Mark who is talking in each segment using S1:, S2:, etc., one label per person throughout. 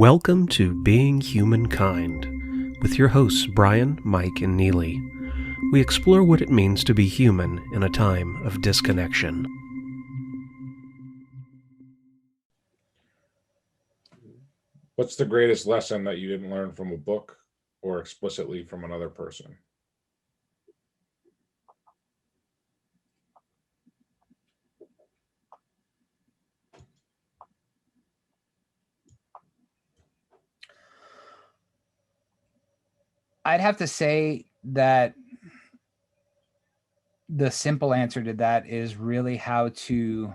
S1: Welcome to Being Humankind with your hosts Brian, Mike, and Neely. We explore what it means to be human in a time of disconnection.
S2: What's the greatest lesson that you didn't learn from a book or explicitly from another person?
S3: I'd have to say that the simple answer to that is really how to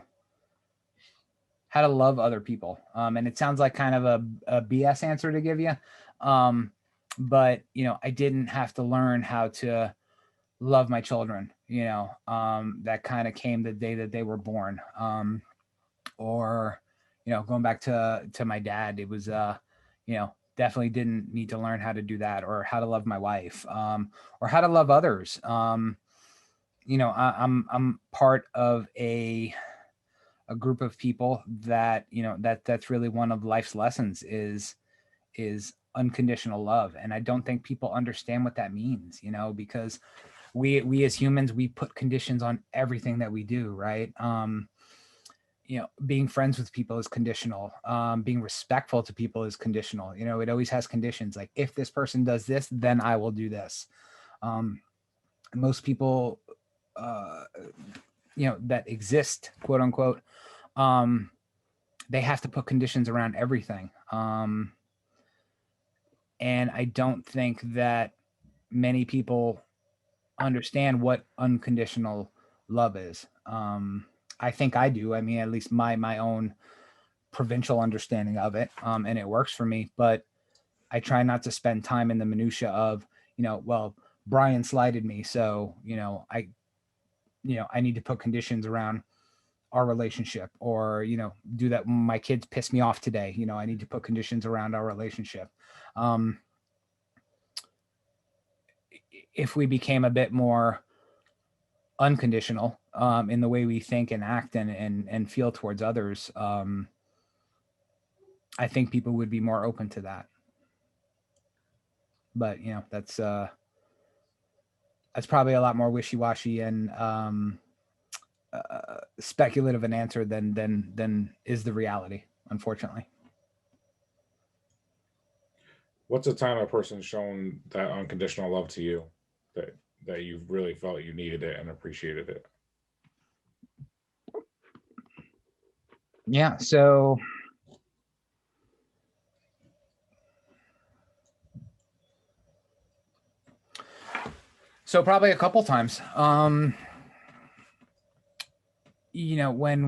S3: love other people. And it sounds like kind of a BS answer to give you. But I didn't have to learn how to love my children. That kind of came the day that they were born. Or going back to my dad, it was definitely didn't need to learn how to do that, or how to love my wife, or how to love others. I'm part of a group of people that that's really one of life's lessons is unconditional love. And I don't think people understand what that means, because we as humans, we put conditions on everything that we do, right? Being friends with people is conditional. Being respectful to people is conditional. It always has conditions, like, if this person does this, then I will do this. Most people that exist, quote unquote, they have to put conditions around everything. And I don't think that many people understand what unconditional love is. I think I do. I mean, at least my own provincial understanding of it, and it works for me. But I try not to spend time in the minutia of, well, Brian slighted me, so I need to put conditions around our relationship, or do that when my kids piss me off today. I need to put conditions around our relationship. If we became a bit more unconditional in the way we think and act and feel towards others, I think people would be more open to that. But that's probably a lot more wishy-washy and speculative an answer than is the reality, unfortunately.
S2: What's the time a person's shown that unconditional love to you that you really felt you needed it and appreciated it?
S3: Yeah, so probably a couple times. When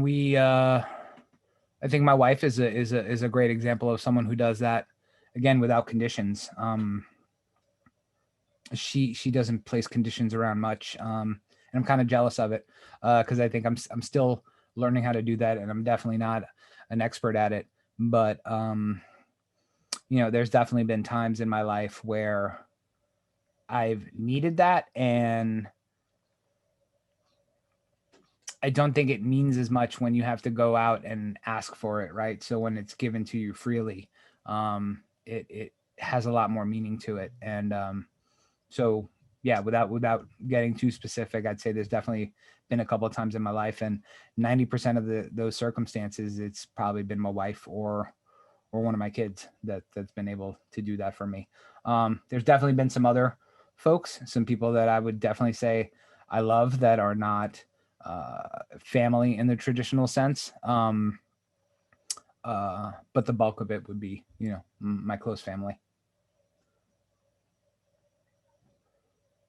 S3: we I think my wife is a great example of someone who does that, again, without conditions. She doesn't place conditions around much, and I'm kind of jealous of it, because I think I'm still learning how to do that, and I'm definitely not an expert at it. But there's definitely been times in my life where I've needed that, and I don't think it means as much when you have to go out and ask for it, right? So when it's given to you freely, it has a lot more meaning to it. And so yeah, without getting too specific, I'd say there's definitely been a couple of times in my life, and 90% of those circumstances, it's probably been my wife or one of my kids that's been able to do that for me. There's definitely been some other folks, some people that I would definitely say I love that are not family in the traditional sense. But the bulk of it would be, my close family.